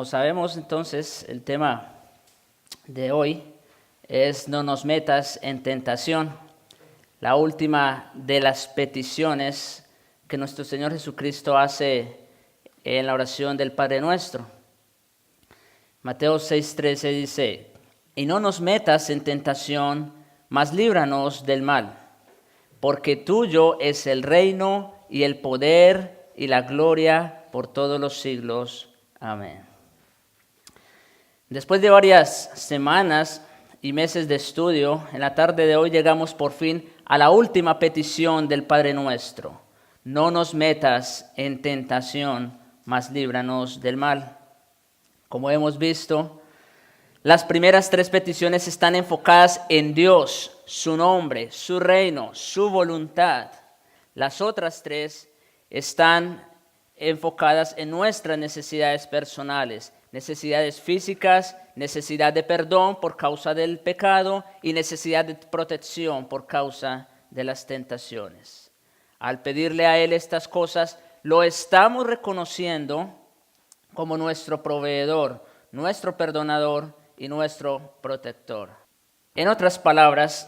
Como sabemos, entonces, el tema de hoy es no nos metas en tentación, la última de las peticiones que nuestro Señor Jesucristo hace en la oración del Padre Nuestro. Mateo 6:13 dice, y no nos metas en tentación, mas líbranos del mal, porque tuyo es el reino y el poder y la gloria por todos los siglos. Amén. Después de varias semanas y meses de estudio, en la tarde de hoy llegamos por fin a la última petición del Padre Nuestro. No nos metas en tentación, mas líbranos del mal. Como hemos visto, las primeras tres peticiones están enfocadas en Dios, su nombre, su reino, su voluntad. Las otras tres están enfocadas en nuestras necesidades personales, necesidades físicas, necesidad de perdón por causa del pecado y necesidad de protección por causa de las tentaciones. Al pedirle a Él estas cosas, lo estamos reconociendo como nuestro proveedor, nuestro perdonador y nuestro protector. En otras palabras,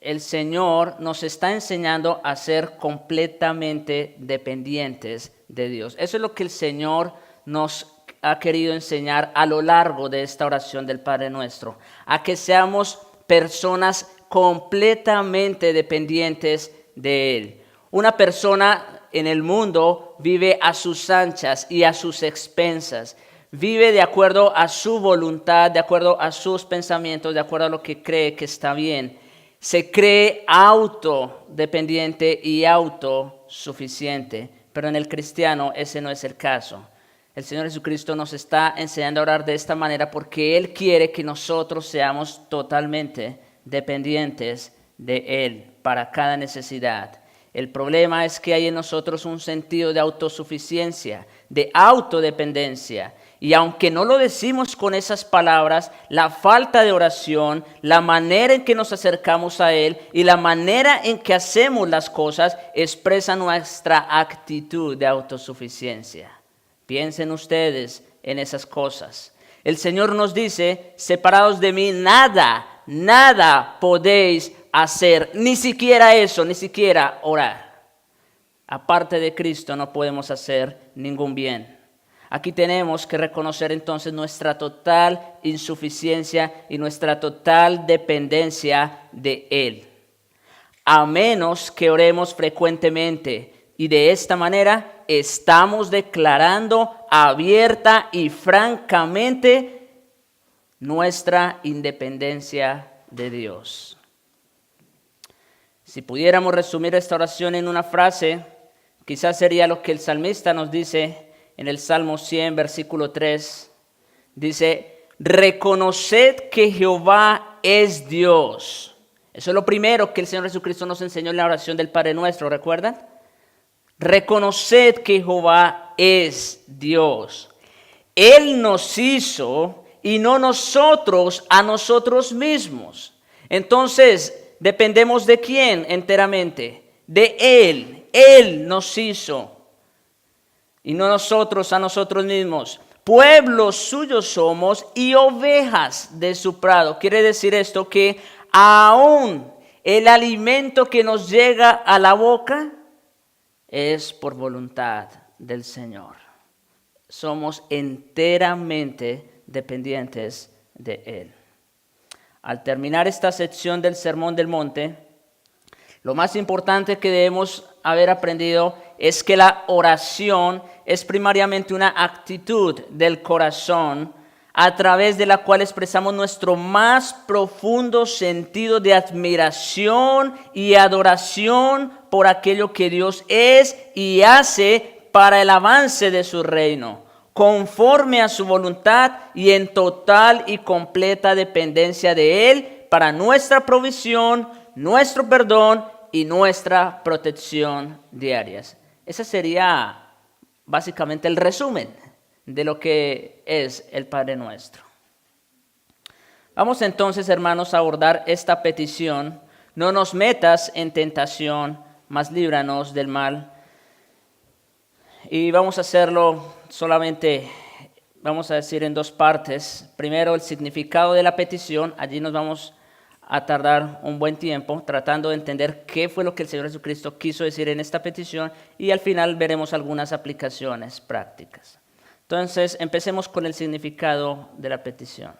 el Señor nos está enseñando a ser completamente dependientes de Dios. Eso es lo que el Señor nos ha querido enseñar a lo largo de esta oración del Padre Nuestro, a que seamos personas completamente dependientes de Él. Una persona en el mundo vive a sus anchas y a sus expensas, vive de acuerdo a su voluntad, de acuerdo a sus pensamientos, de acuerdo a lo que cree que está bien. Se cree autodependiente y autosuficiente, pero en el cristiano ese no es el caso. El Señor Jesucristo nos está enseñando a orar de esta manera porque Él quiere que nosotros seamos totalmente dependientes de Él para cada necesidad. El problema es que hay en nosotros un sentido de autosuficiencia, de autodependencia. Y aunque no lo decimos con esas palabras, la falta de oración, la manera en que nos acercamos a Él y la manera en que hacemos las cosas expresa nuestra actitud de autosuficiencia. Piensen ustedes en esas cosas. El Señor nos dice, separados de mí, nada podéis hacer, ni siquiera eso, ni siquiera orar. Aparte de Cristo no podemos hacer ningún bien. Aquí tenemos que reconocer entonces nuestra total insuficiencia y nuestra total dependencia de Él. A menos que oremos frecuentemente y de esta manera estamos declarando abierta y francamente nuestra independencia de Dios. Si pudiéramos resumir esta oración en una frase, quizás sería lo que el salmista nos dice en el Salmo 100, versículo 3. Dice, reconoced que Jehová es Dios. Eso es lo primero que el Señor Jesucristo nos enseñó en la oración del Padre Nuestro, ¿recuerdan? Reconoced que Jehová es Dios. Él nos hizo y no nosotros a nosotros mismos. Entonces, ¿dependemos de quién enteramente? De Él. Él nos hizo y no nosotros a nosotros mismos. Pueblos suyos somos y ovejas de su prado. Quiere decir esto que aún el alimento que nos llega a la boca es por voluntad del Señor. Somos enteramente dependientes de Él. Al terminar esta sección del Sermón del Monte, lo más importante que debemos haber aprendido es que la oración es primariamente una actitud del corazón a través de la cual expresamos nuestro más profundo sentido de admiración y adoración por aquello que Dios es y hace para el avance de su reino, conforme a su voluntad y en total y completa dependencia de Él para nuestra provisión, nuestro perdón y nuestra protección diarias. Ese sería básicamente el resumen de lo que es el Padre Nuestro. Vamos entonces, hermanos, a abordar esta petición. No nos metas en tentación, mas líbranos del mal. Y vamos a hacerlo solamente vamos a decir, en dos partes. Primero, el significado de la petición. Allí nos vamos a tardar un buen tiempo tratando de entender qué fue lo que el Señor Jesucristo quiso decir en esta petición, y al final veremos algunas aplicaciones prácticas. Entonces, empecemos con el significado de la petición.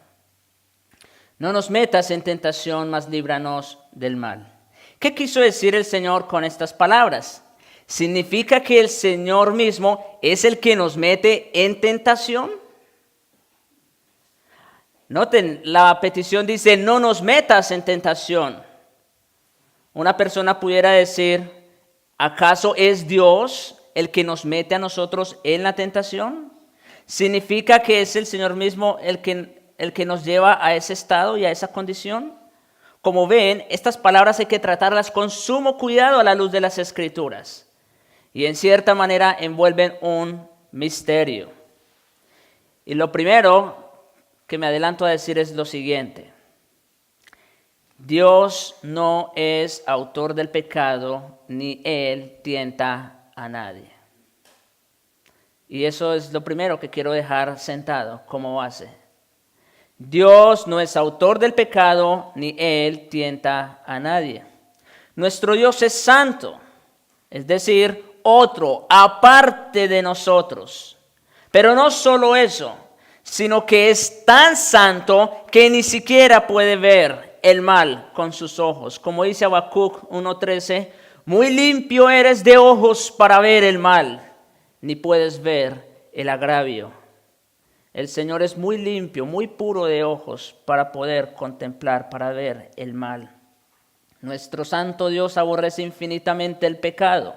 No nos metas en tentación, mas líbranos del mal. ¿Qué quiso decir el Señor con estas palabras? ¿Significa que el Señor mismo es el que nos mete en tentación? Noten, la petición dice, no nos metas en tentación. Una persona pudiera decir, ¿acaso es Dios el que nos mete a nosotros en la tentación? ¿Significa que es el Señor mismo el que nos lleva a ese estado y a esa condición? Como ven, estas palabras hay que tratarlas con sumo cuidado a la luz de las Escrituras. Y en cierta manera envuelven un misterio. Y lo primero que me adelanto a decir es lo siguiente. Dios no es autor del pecado, ni Él tienta a nadie. Y eso es lo primero que quiero dejar sentado como base. Dios no es autor del pecado, ni Él tienta a nadie. Nuestro Dios es santo, es decir, otro, aparte de nosotros. Pero no solo eso, sino que es tan santo que ni siquiera puede ver el mal con sus ojos. Como dice Habacuc 1:13, muy limpio eres de ojos para ver el mal, ni puedes ver el agravio. El Señor es muy limpio, muy puro de ojos para poder contemplar, para ver el mal. Nuestro santo Dios aborrece infinitamente el pecado.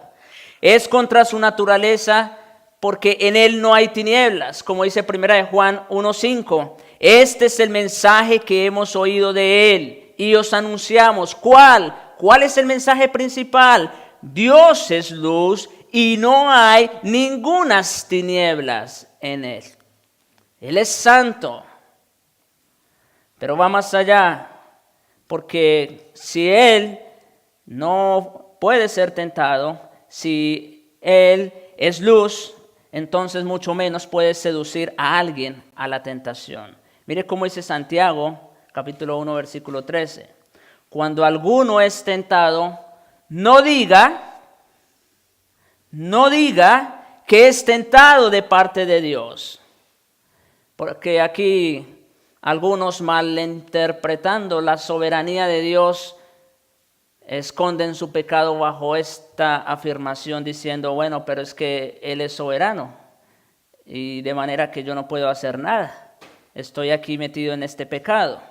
Es contra su naturaleza porque en Él no hay tinieblas, como dice 1 Juan 1:5. Este es el mensaje que hemos oído de Él y os anunciamos. ¿Cuál? ¿Cuál es el mensaje principal? Dios es luz y no hay ningunas tinieblas en Él. Él es santo, pero va más allá, porque si Él no puede ser tentado, si Él es luz, entonces mucho menos puede seducir a alguien a la tentación. Mire cómo dice Santiago, capítulo 1, versículo 13. Cuando alguno es tentado, no diga que es tentado de parte de Dios. Porque aquí algunos, malinterpretando la soberanía de Dios, esconden su pecado bajo esta afirmación diciendo, bueno, pero es que Él es soberano y de manera que yo no puedo hacer nada. Estoy aquí metido en este pecado.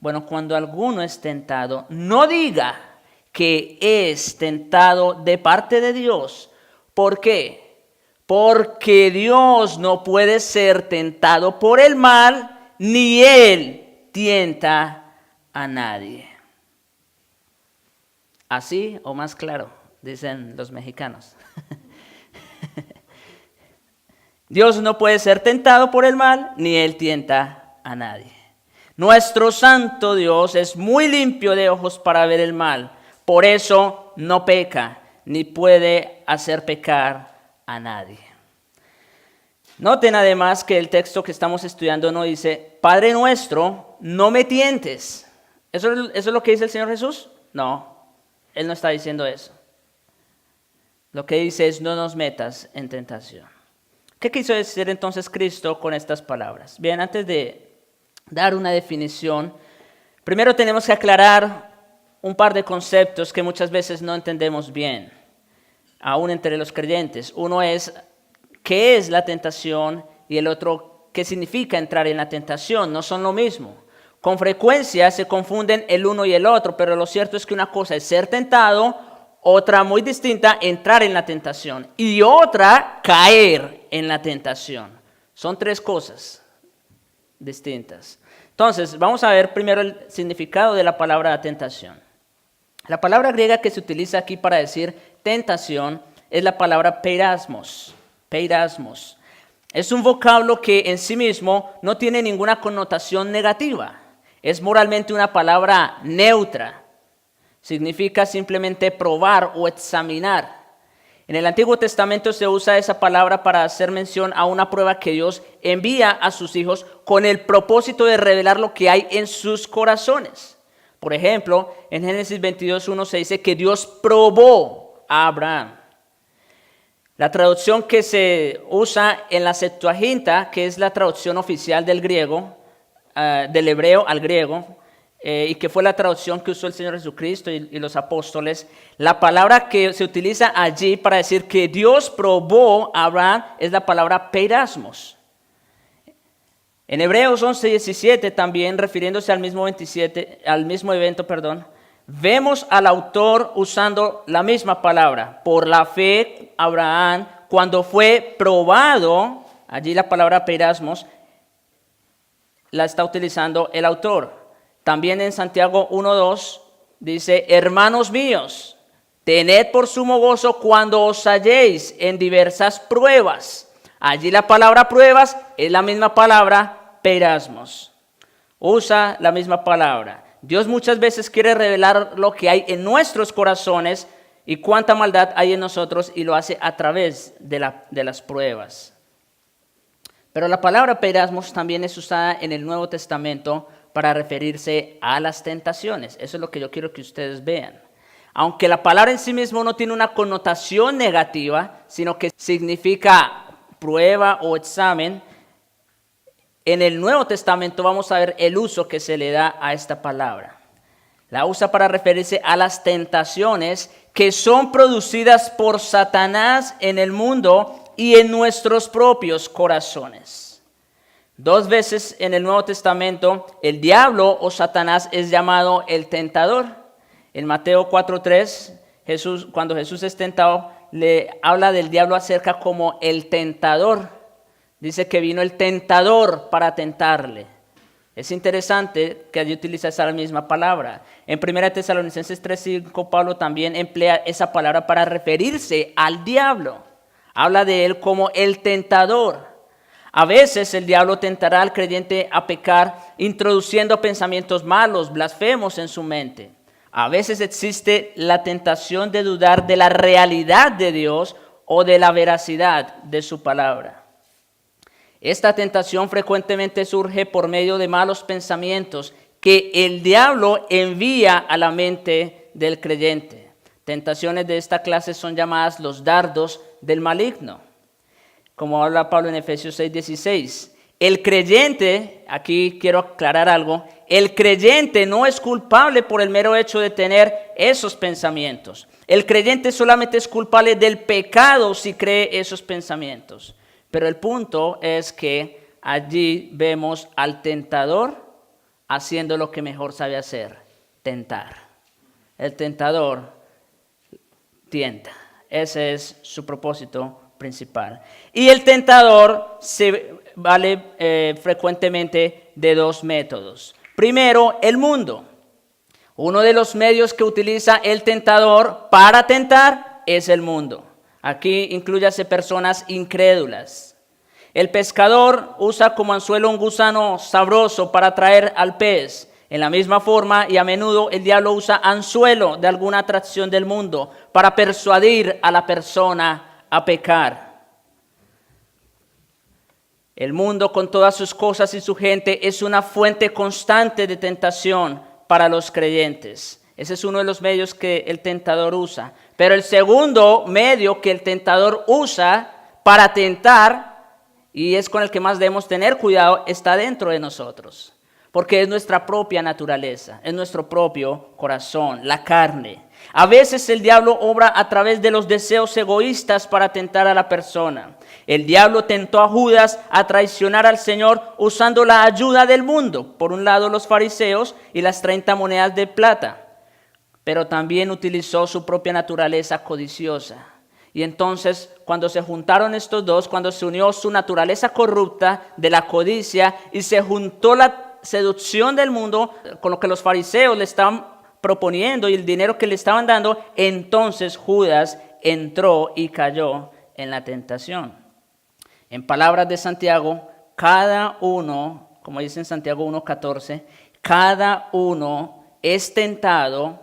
Bueno, cuando alguno es tentado, no diga que es tentado de parte de Dios. ¿Por qué? Porque Dios no puede ser tentado por el mal, ni Él tienta a nadie. Así o más claro, dicen los mexicanos. Dios no puede ser tentado por el mal, ni Él tienta a nadie. Nuestro santo Dios es muy limpio de ojos para ver el mal. Por eso no peca, ni puede hacer pecar a nadie. Noten además que el texto que estamos estudiando no dice, Padre nuestro, no me tientes. ¿Eso es lo que dice el Señor Jesús? No. Él no está diciendo eso. Lo que dice es, no nos metas en tentación. ¿Qué quiso decir entonces Cristo con estas palabras? Bien, antes de dar una definición, primero tenemos que aclarar un par de conceptos que muchas veces no entendemos bien, aún entre los creyentes. Uno es, ¿qué es la tentación? Y el otro, ¿qué significa entrar en la tentación? No son lo mismo. Con frecuencia se confunden el uno y el otro, pero lo cierto es que una cosa es ser tentado, otra muy distinta, entrar en la tentación, y otra, caer en la tentación. Son tres cosas distintas. Entonces, vamos a ver primero el significado de la palabra tentación. La palabra griega que se utiliza aquí para decir tentación es la palabra peirasmos. Peirasmos. Es un vocablo que en sí mismo no tiene ninguna connotación negativa. Es moralmente una palabra neutra. Significa simplemente probar o examinar. En el Antiguo Testamento se usa esa palabra para hacer mención a una prueba que Dios envía a sus hijos con el propósito de revelar lo que hay en sus corazones. Por ejemplo, en Génesis 22:1 se dice que Dios probó a Abraham. La traducción que se usa en la Septuaginta, que es la traducción oficial del griego, del hebreo al griego, y que fue la traducción que usó el Señor Jesucristo y los apóstoles, la palabra que se utiliza allí para decir que Dios probó a Abraham es la palabra peirasmos. En Hebreos 11:17 también, refiriéndose al mismo evento, vemos al autor usando la misma palabra. Por la fe, Abraham, cuando fue probado, allí la palabra peirasmos la está utilizando el autor. También en Santiago 1:2 dice, hermanos míos, tened por sumo gozo cuando os halléis en diversas pruebas. Allí la palabra pruebas es la misma palabra peirasmos. Usa la misma palabra. Dios muchas veces quiere revelar lo que hay en nuestros corazones y cuánta maldad hay en nosotros, y lo hace a través de las pruebas. Pero la palabra peirasmos también es usada en el Nuevo Testamento para referirse a las tentaciones. Eso es lo que yo quiero que ustedes vean. Aunque la palabra en sí mismo no tiene una connotación negativa, sino que significa prueba o examen, en el Nuevo Testamento vamos a ver el uso que se le da a esta palabra. La usa para referirse a las tentaciones que son producidas por Satanás en el mundo y en nuestros propios corazones. 2 veces en el Nuevo Testamento el diablo o Satanás es llamado el tentador. En Mateo 4:3, cuando Jesús es tentado, le habla del diablo acerca como el tentador. Dice que vino el tentador para tentarle. Es interesante que allí utiliza esa misma palabra. En 1 Tesalonicenses 3:5, Pablo también emplea esa palabra para referirse al diablo. Habla de él como el tentador. A veces el diablo tentará al creyente a pecar introduciendo pensamientos malos, blasfemos en su mente. A veces existe la tentación de dudar de la realidad de Dios o de la veracidad de su palabra. Esta tentación frecuentemente surge por medio de malos pensamientos que el diablo envía a la mente del creyente. Tentaciones de esta clase son llamadas los dardos del maligno. Como habla Pablo en Efesios 6:16. El creyente, aquí quiero aclarar algo, el creyente no es culpable por el mero hecho de tener esos pensamientos. El creyente solamente es culpable del pecado si cree esos pensamientos. Pero el punto es que allí vemos al tentador haciendo lo que mejor sabe hacer, tentar. El tentador tienta. Ese es su propósito principal. Y el tentador se vale frecuentemente de 2 métodos. Primero, el mundo. Uno de los medios que utiliza el tentador para tentar es el mundo. Aquí inclúyase personas incrédulas. El pescador usa como anzuelo un gusano sabroso para atraer al pez. En la misma forma y a menudo el diablo usa anzuelo de alguna atracción del mundo para persuadir a la persona a pecar. El mundo con todas sus cosas y su gente es una fuente constante de tentación para los creyentes. Ese es uno de los medios que el tentador usa. Pero el segundo medio que el tentador usa para tentar, y es con el que más debemos tener cuidado, está dentro de nosotros. Porque es nuestra propia naturaleza, es nuestro propio corazón, la carne. A veces el diablo obra a través de los deseos egoístas para tentar a la persona. El diablo tentó a Judas a traicionar al Señor usando la ayuda del mundo. Por un lado los fariseos y las 30 monedas de plata. Pero también utilizó su propia naturaleza codiciosa. Y entonces cuando se juntaron estos dos, cuando se unió su naturaleza corrupta de la codicia y se juntó la seducción del mundo con lo que los fariseos le estaban proponiendo y el dinero que le estaban dando, entonces Judas entró y cayó en la tentación. En palabras de Santiago, cada uno, como dice en Santiago 1:14, cada uno es tentado,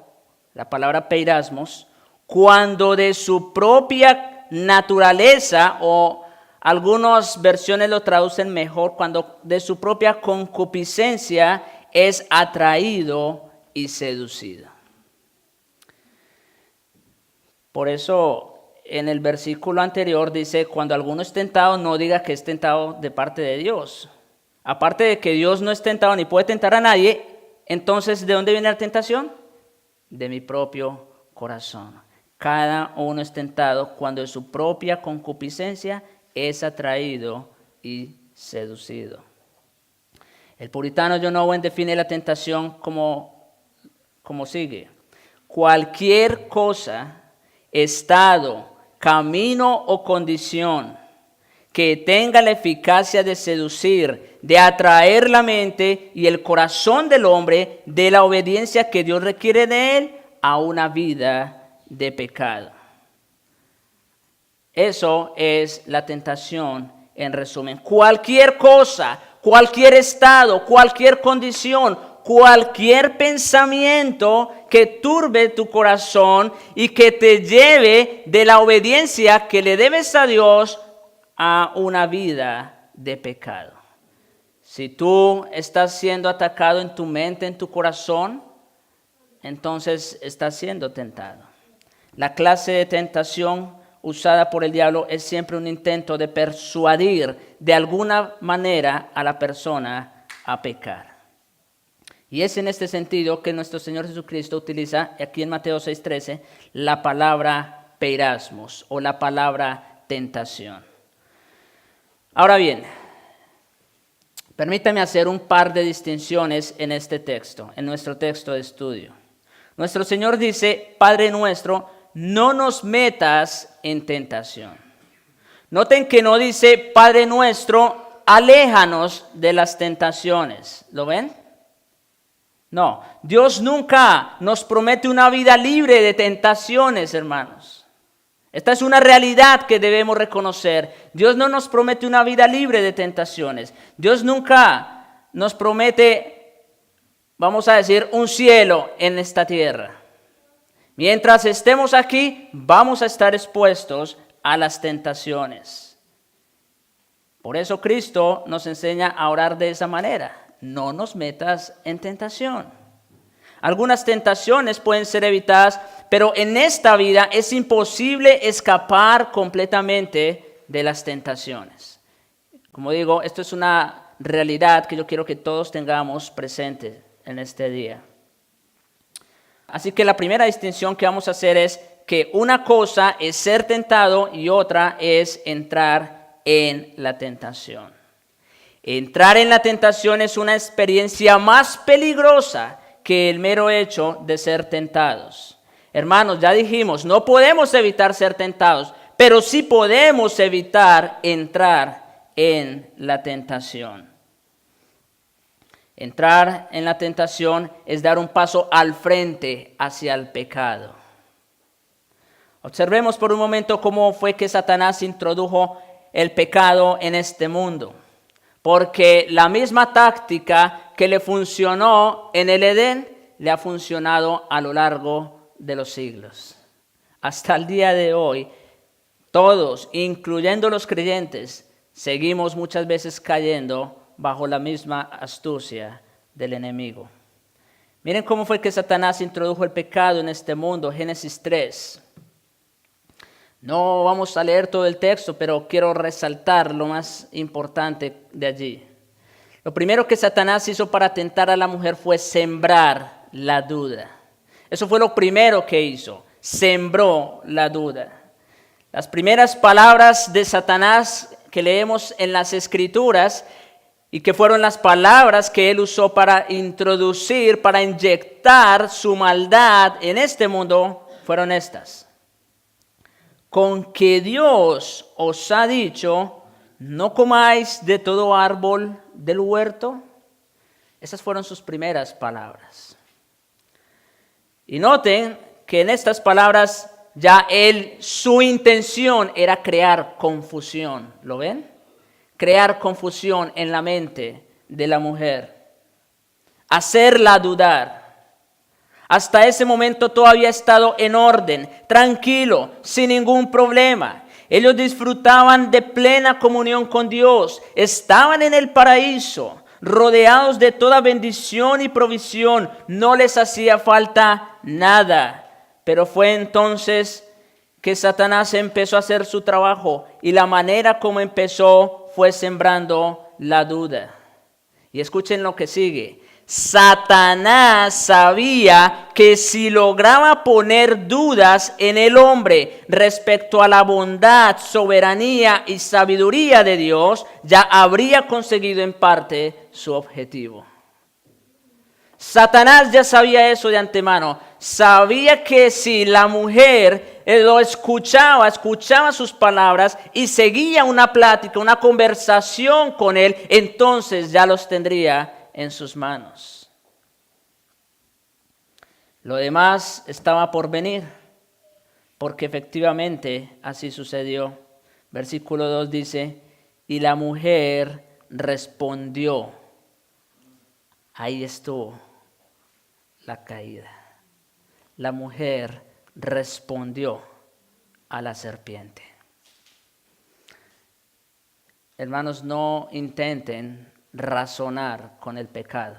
la palabra peirasmos, cuando de su propia naturaleza, o algunas versiones lo traducen mejor, cuando de su propia concupiscencia es atraído y seducido. Por eso en el versículo anterior dice, cuando alguno es tentado, no diga que es tentado de parte de Dios. Aparte de que Dios no es tentado ni puede tentar a nadie, entonces ¿de dónde viene la tentación? De mi propio corazón. Cada uno es tentado cuando de su propia concupiscencia es atraído y seducido. El puritano John Owen define la tentación como sigue. Cualquier cosa, estado, camino o condición que tenga la eficacia de seducir, de atraer la mente y el corazón del hombre de la obediencia que Dios requiere de él a una vida de pecado. Eso es la tentación en resumen. Cualquier cosa, cualquier estado, cualquier condición, cualquier pensamiento que turbe tu corazón y que te lleve de la obediencia que le debes a Dios a una vida de pecado. Si tú estás siendo atacado en tu mente, en tu corazón, entonces estás siendo tentado. La clase de tentación usada por el diablo es siempre un intento de persuadir de alguna manera a la persona a pecar. Y es en este sentido que nuestro Señor Jesucristo utiliza aquí en Mateo 6:13 la palabra peirasmos o la palabra tentación. Ahora bien, permítame hacer un par de distinciones en este texto, en nuestro texto de estudio. Nuestro Señor dice, Padre nuestro, no nos metas en tentación. Noten que no dice, Padre nuestro, aléjanos de las tentaciones. ¿Lo ven? No, Dios nunca nos promete una vida libre de tentaciones, hermanos. Esta es una realidad que debemos reconocer. Dios no nos promete una vida libre de tentaciones. Dios nunca nos promete, vamos a decir, un cielo en esta tierra. Mientras estemos aquí, vamos a estar expuestos a las tentaciones. Por eso Cristo nos enseña a orar de esa manera. No nos metas en tentación. Algunas tentaciones pueden ser evitadas, pero en esta vida es imposible escapar completamente de las tentaciones. Como digo, esto es una realidad que yo quiero que todos tengamos presente en este día. Así que la primera distinción que vamos a hacer es que una cosa es ser tentado y otra es entrar en la tentación. Entrar en la tentación es una experiencia más peligrosa que el mero hecho de ser tentados. Hermanos, ya dijimos, no podemos evitar ser tentados, pero sí podemos evitar entrar en la tentación. Entrar en la tentación es dar un paso al frente hacia el pecado. Observemos por un momento cómo fue que Satanás introdujo el pecado en este mundo. Porque la misma táctica que le funcionó en el Edén, le ha funcionado a lo largo de los siglos. Hasta el día de hoy, todos, incluyendo los creyentes, seguimos muchas veces cayendo bajo la misma astucia del enemigo. Miren cómo fue que Satanás introdujo el pecado en este mundo. Génesis 3. No vamos a leer todo el texto, pero quiero resaltar lo más importante de allí. Lo primero que Satanás hizo para tentar a la mujer fue sembrar la duda. Eso fue lo primero que hizo, sembró la duda. Las primeras palabras de Satanás que leemos en las Escrituras y que fueron las palabras que él usó para introducir, para inyectar su maldad en este mundo, fueron estas. Con que Dios os ha dicho, no comáis de todo árbol del huerto. Esas fueron sus primeras palabras. Y noten que en estas palabras ya su intención era crear confusión. ¿Lo ven? Crear confusión en la mente de la mujer. Hacerla dudar. Hasta ese momento todo había estado en orden, tranquilo, sin ningún problema. Ellos disfrutaban de plena comunión con Dios, estaban en el paraíso, rodeados de toda bendición y provisión, no les hacía falta nada. Pero fue entonces que Satanás empezó a hacer su trabajo y la manera como empezó fue sembrando la duda. Y escuchen lo que sigue. Satanás sabía que si lograba poner dudas en el hombre respecto a la bondad, soberanía y sabiduría de Dios, ya habría conseguido en parte su objetivo. Satanás ya sabía eso de antemano. Sabía que si la mujer lo escuchaba sus palabras y seguía una plática, una conversación con él, entonces ya los tendría en sus manos. Lo demás estaba por venir, porque efectivamente así sucedió. Versículo 2 dice, y la mujer respondió. Ahí estuvo la caída. La mujer respondió a la serpiente. Hermanos, no intenten razonar con el pecado.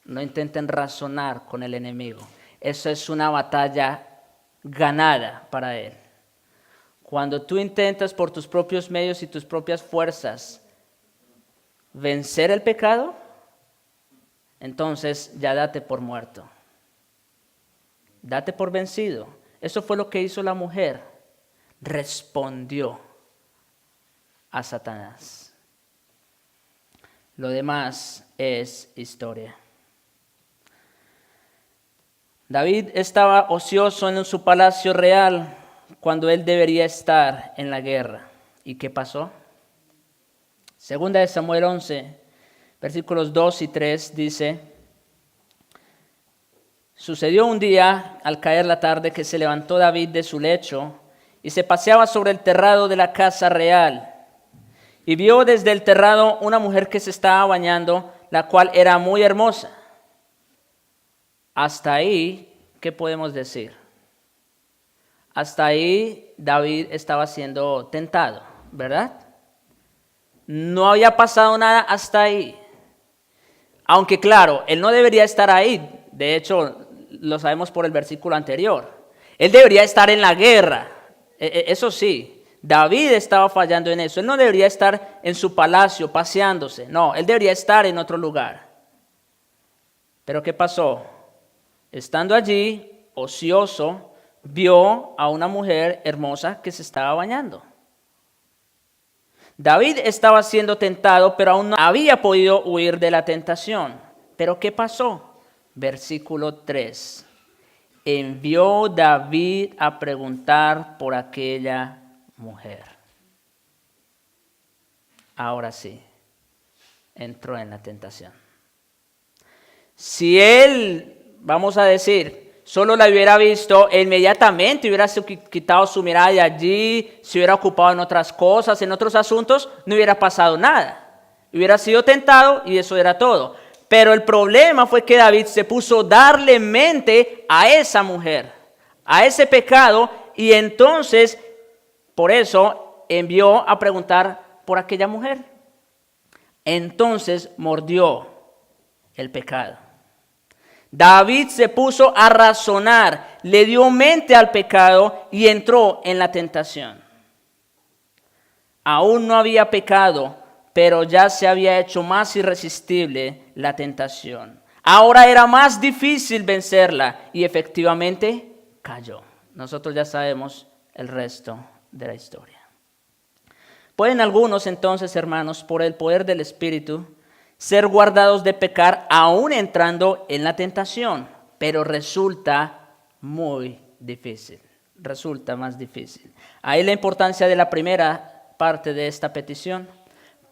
No intenten razonar con el enemigo. Eso es una batalla ganada para él. Cuando tú intentas por tus propios medios y tus propias fuerzas vencer el pecado, entonces ya date por muerto. Date por vencido. Eso fue lo que hizo la mujer. Respondió a Satanás. Lo demás es historia. David estaba ocioso en su palacio real cuando él debería estar en la guerra. ¿Y qué pasó? Segunda de Samuel 11, versículos 2 y 3 dice, sucedió un día, al caer la tarde, que se levantó David de su lecho y se paseaba sobre el terrado de la casa real. Y vio desde el terrado una mujer que se estaba bañando, la cual era muy hermosa. Hasta ahí, ¿qué podemos decir? Hasta ahí David estaba siendo tentado, ¿verdad? No había pasado nada hasta ahí. Aunque claro, él no debería estar ahí. De hecho, lo sabemos por el versículo anterior. Él debería estar en la guerra. Eso sí. David estaba fallando en eso. Él no debería estar en su palacio paseándose. No, él debería estar en otro lugar. Pero ¿qué pasó? Estando allí, ocioso, vio a una mujer hermosa que se estaba bañando. David estaba siendo tentado, pero aún no había podido huir de la tentación. ¿Pero qué pasó? Versículo 3. Envió David a preguntar por aquella mujer. Ahora sí, entró en la tentación. Si él, vamos a decir, solo la hubiera visto, inmediatamente hubiera quitado su mirada de allí, se hubiera ocupado en otras cosas, en otros asuntos, no hubiera pasado nada. Hubiera sido tentado y eso era todo. Pero el problema fue que David se puso a darle mente a esa mujer, a ese pecado, y entonces, por eso, envió a preguntar por aquella mujer. Entonces mordió el pecado. David se puso a razonar, le dio mente al pecado y entró en la tentación. Aún no había pecado, pero ya se había hecho más irresistible la tentación. Ahora era más difícil vencerla y efectivamente cayó. Nosotros ya sabemos el resto de la historia. Pueden algunos entonces, hermanos, por el poder del Espíritu, ser guardados de pecar aún entrando en la tentación, pero resulta muy difícil, resulta más difícil. Ahí la importancia de la primera parte de esta petición.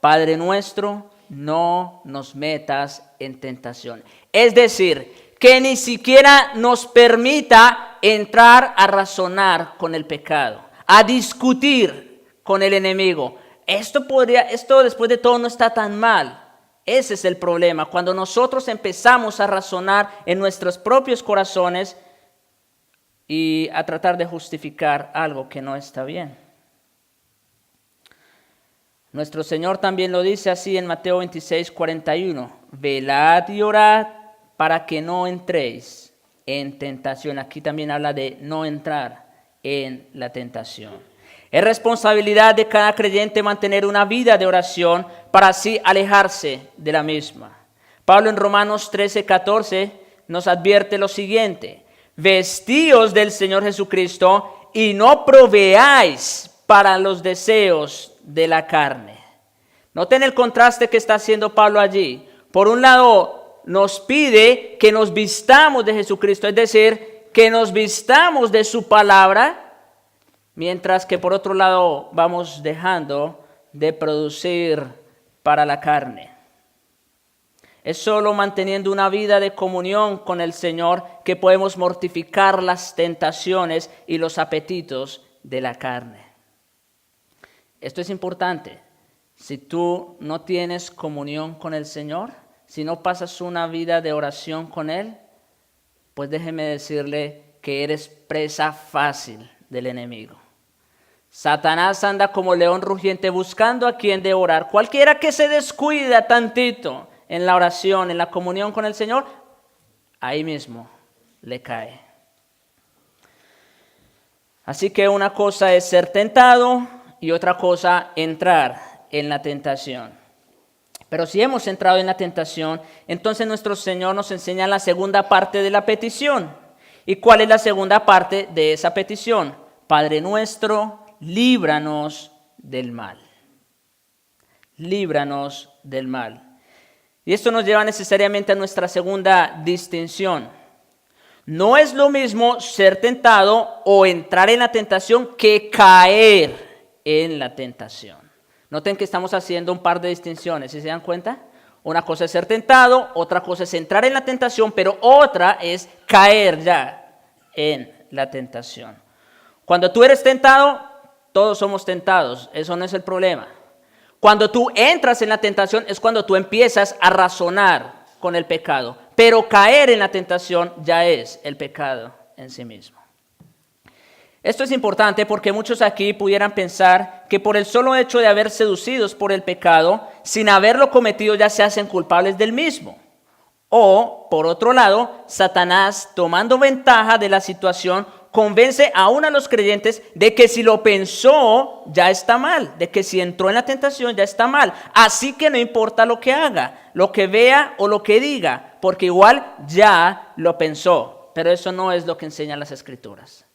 Padre nuestro, no nos metas en tentación. Es decir, que ni siquiera nos permita entrar a razonar con el pecado, a discutir con el enemigo. Esto después de todo no está tan mal. Ese es el problema, cuando nosotros empezamos a razonar en nuestros propios corazones y a tratar de justificar algo que no está bien. Nuestro Señor también lo dice así en Mateo 26, 41. Velad y orad para que no entréis en tentación. Aquí también habla de no entrar en la tentación. Es responsabilidad de cada creyente mantener una vida de oración para así alejarse de la misma. Pablo en Romanos 13, 14 nos advierte lo siguiente. Vestíos del Señor Jesucristo y no proveáis para los deseos de la carne. Noten el contraste que está haciendo Pablo allí. Por un lado, nos pide que nos vistamos de Jesucristo, es decir, que nos vistamos de su palabra, mientras que por otro lado vamos dejando de producir para la carne. Es solo manteniendo una vida de comunión con el Señor que podemos mortificar las tentaciones y los apetitos de la carne. Esto es importante. Si tú no tienes comunión con el Señor, si no pasas una vida de oración con Él, pues déjeme decirle que eres presa fácil del enemigo. Satanás anda como león rugiente buscando a quien devorar. Cualquiera que se descuida tantito en la oración, en la comunión con el Señor, ahí mismo le cae. Así que una cosa es ser tentado y otra cosa entrar en la tentación. Pero si hemos entrado en la tentación, entonces nuestro Señor nos enseña la segunda parte de la petición. ¿Y cuál es la segunda parte de esa petición? Padre nuestro, líbranos del mal. Líbranos del mal. Y esto nos lleva necesariamente a nuestra segunda distinción. No es lo mismo ser tentado o entrar en la tentación que caer en la tentación. Noten que estamos haciendo un par de distinciones, ¿sí se dan cuenta? Una cosa es ser tentado, otra cosa es entrar en la tentación, pero otra es caer ya en la tentación. Cuando tú eres tentado, todos somos tentados, eso no es el problema. Cuando tú entras en la tentación es cuando tú empiezas a razonar con el pecado, pero caer en la tentación ya es el pecado en sí mismo. Esto es importante porque muchos aquí pudieran pensar que por el solo hecho de haber seducidos por el pecado, sin haberlo cometido ya se hacen culpables del mismo. O, por otro lado, Satanás, tomando ventaja de la situación, convence aún a los creyentes de que si lo pensó ya está mal, de que si entró en la tentación ya está mal. Así que no importa lo que haga, lo que vea o lo que diga, porque igual ya lo pensó. Pero eso no es lo que enseñan las Escrituras.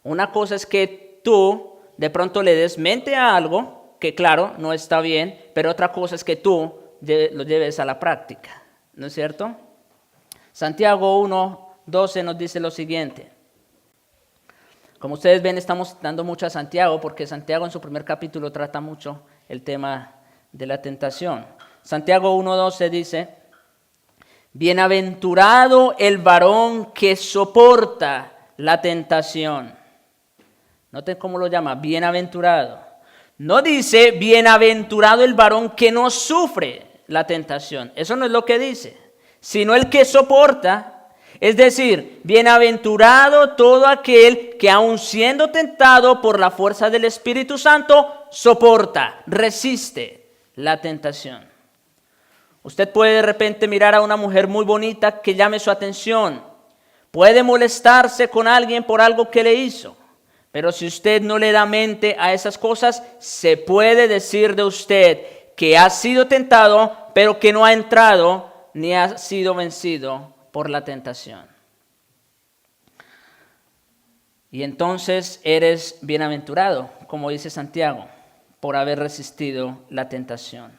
Una cosa es que tú de pronto le des mente a algo que claro, no está bien, pero otra cosa es que tú lo lleves a la práctica, ¿no es cierto? Santiago 1:12 nos dice lo siguiente. Como ustedes ven, estamos dando mucho a Santiago porque Santiago en su primer capítulo trata mucho el tema de la tentación. Santiago 1:12 dice, bienaventurado el varón que soporta la tentación. Noten cómo lo llama, bienaventurado. No dice bienaventurado el varón que no sufre la tentación. Eso no es lo que dice, sino el que soporta. Es decir, bienaventurado todo aquel que aun siendo tentado por la fuerza del Espíritu Santo, soporta, resiste la tentación. Usted puede de repente mirar a una mujer muy bonita que llame su atención. Puede molestarse con alguien por algo que le hizo. Pero si usted no le da mente a esas cosas, se puede decir de usted que ha sido tentado, pero que no ha entrado ni ha sido vencido por la tentación. Y entonces eres bienaventurado, como dice Santiago, por haber resistido la tentación.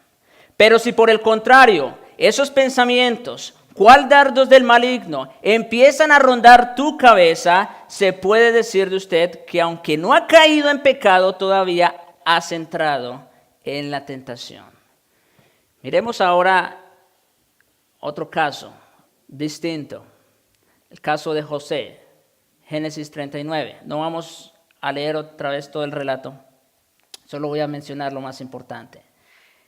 Pero si por el contrario, esos pensamientos, ¿cuál dardos del maligno empiezan a rondar tu cabeza? Se puede decir de usted que aunque no ha caído en pecado, todavía has entrado en la tentación. Miremos ahora otro caso distinto, el caso de José, Génesis 39. No vamos a leer otra vez todo el relato, solo voy a mencionar lo más importante.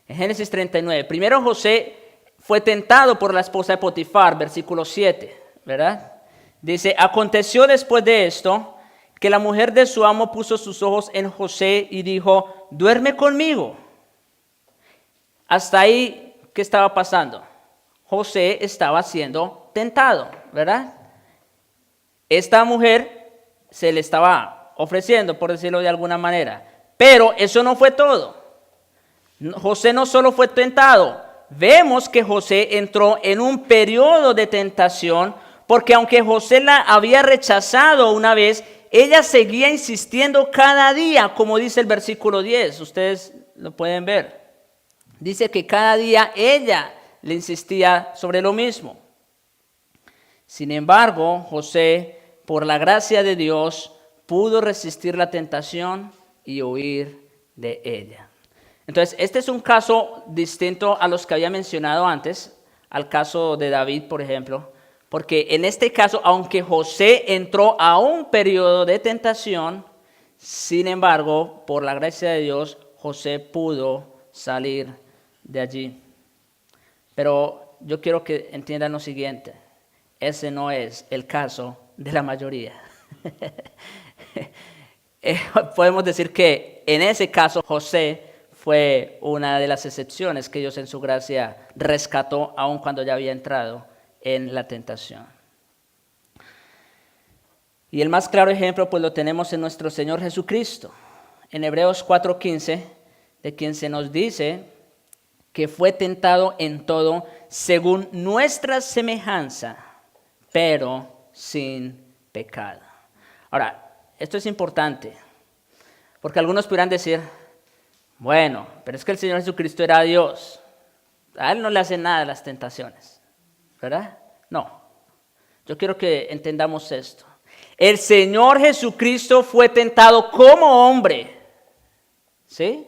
En Génesis 39, primero José fue tentado por la esposa de Potifar, versículo 7, ¿verdad? Dice, aconteció después de esto que la mujer de su amo puso sus ojos en José y dijo, duerme conmigo. hasta ahí, ¿qué estaba pasando? José estaba siendo tentado, ¿verdad? Esta mujer se le estaba ofreciendo, por decirlo de alguna manera. Pero eso no fue todo. José no solo fue tentado. Vemos que José entró en un periodo de tentación, porque aunque José la había rechazado una vez, ella seguía insistiendo cada día, como dice el versículo 10. Ustedes lo pueden ver. Dice que cada día ella le insistía sobre lo mismo. Sin embargo, José, por la gracia de Dios, pudo resistir la tentación y huir de ella. Entonces, este es un caso distinto a los que había mencionado antes, al caso de David, por ejemplo, porque en este caso, aunque José entró a un periodo de tentación, sin embargo, por la gracia de Dios, José pudo salir de allí. Pero yo quiero que entiendan lo siguiente: ese no es el caso de la mayoría. Podemos decir que en ese caso José fue una de las excepciones que Dios en su gracia rescató aun cuando ya había entrado en la tentación. Y el más claro ejemplo pues lo tenemos en nuestro Señor Jesucristo. En Hebreos 4:15, de quien se nos dice que fue tentado en todo según nuestra semejanza, pero sin pecado. Ahora, esto es importante, porque algunos podrán decir, bueno, pero es que el Señor Jesucristo era Dios. A Él no le hace nada las tentaciones, ¿verdad? No. Yo quiero que entendamos esto. El Señor Jesucristo fue tentado como hombre, ¿sí?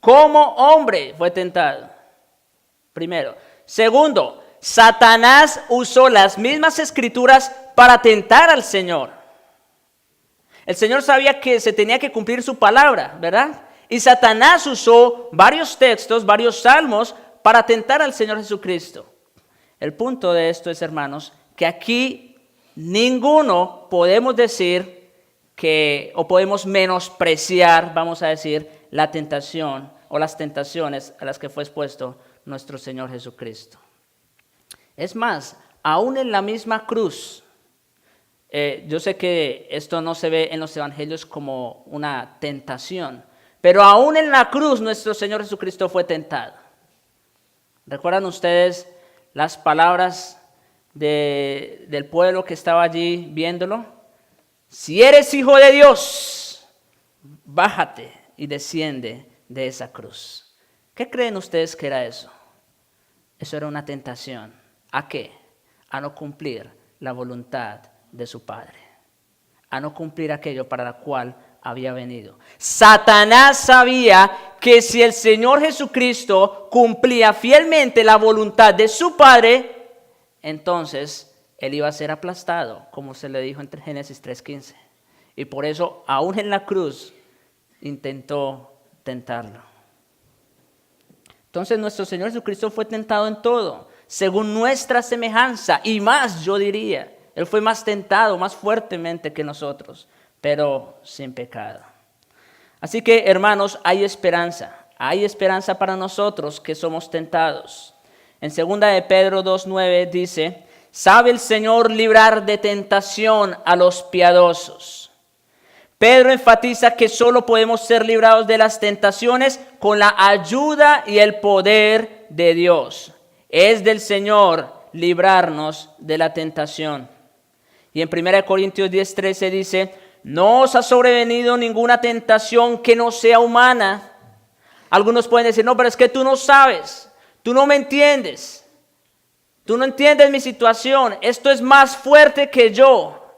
Como hombre fue tentado, primero. Segundo, Satanás usó las mismas escrituras para tentar al Señor. El Señor sabía que se tenía que cumplir su palabra, ¿verdad? Y Satanás usó varios textos, varios salmos para tentar al Señor Jesucristo. El punto de esto es, hermanos, que aquí ninguno podemos decir que, o podemos menospreciar, vamos a decir, la tentación o las tentaciones a las que fue expuesto nuestro Señor Jesucristo. Es más, aún en la misma cruz, yo sé que esto no se ve en los evangelios como una tentación, pero aún en la cruz nuestro Señor Jesucristo fue tentado. ¿Recuerdan ustedes las palabras del pueblo que estaba allí viéndolo? Si eres hijo de Dios, bájate y desciende de esa cruz. ¿Qué creen ustedes que era eso? Eso era una tentación. ¿A qué? A no cumplir la voluntad de su Padre. A no cumplir aquello para la cual había venido. Satanás sabía que si el Señor Jesucristo cumplía fielmente la voluntad de su Padre, entonces Él iba a ser aplastado, como se le dijo en Génesis 3:15. Y por eso, aún en la cruz, intentó tentarlo. Entonces nuestro Señor Jesucristo fue tentado en todo, según nuestra semejanza, y más, yo diría. Él fue más tentado, más fuertemente que nosotros, pero sin pecado. Así que, hermanos, hay esperanza para nosotros que somos tentados. En 2 de Pedro 2:9 dice, ¿sabe el Señor librar de tentación a los piadosos? Pedro enfatiza que solo podemos ser librados de las tentaciones con la ayuda y el poder de Dios. Es del Señor librarnos de la tentación. Y en 1 Corintios 10:13 dice, no os ha sobrevenido ninguna tentación que no sea humana. Algunos pueden decir, no, pero es que tú no sabes, tú no me entiendes, tú no entiendes mi situación, esto es más fuerte que yo.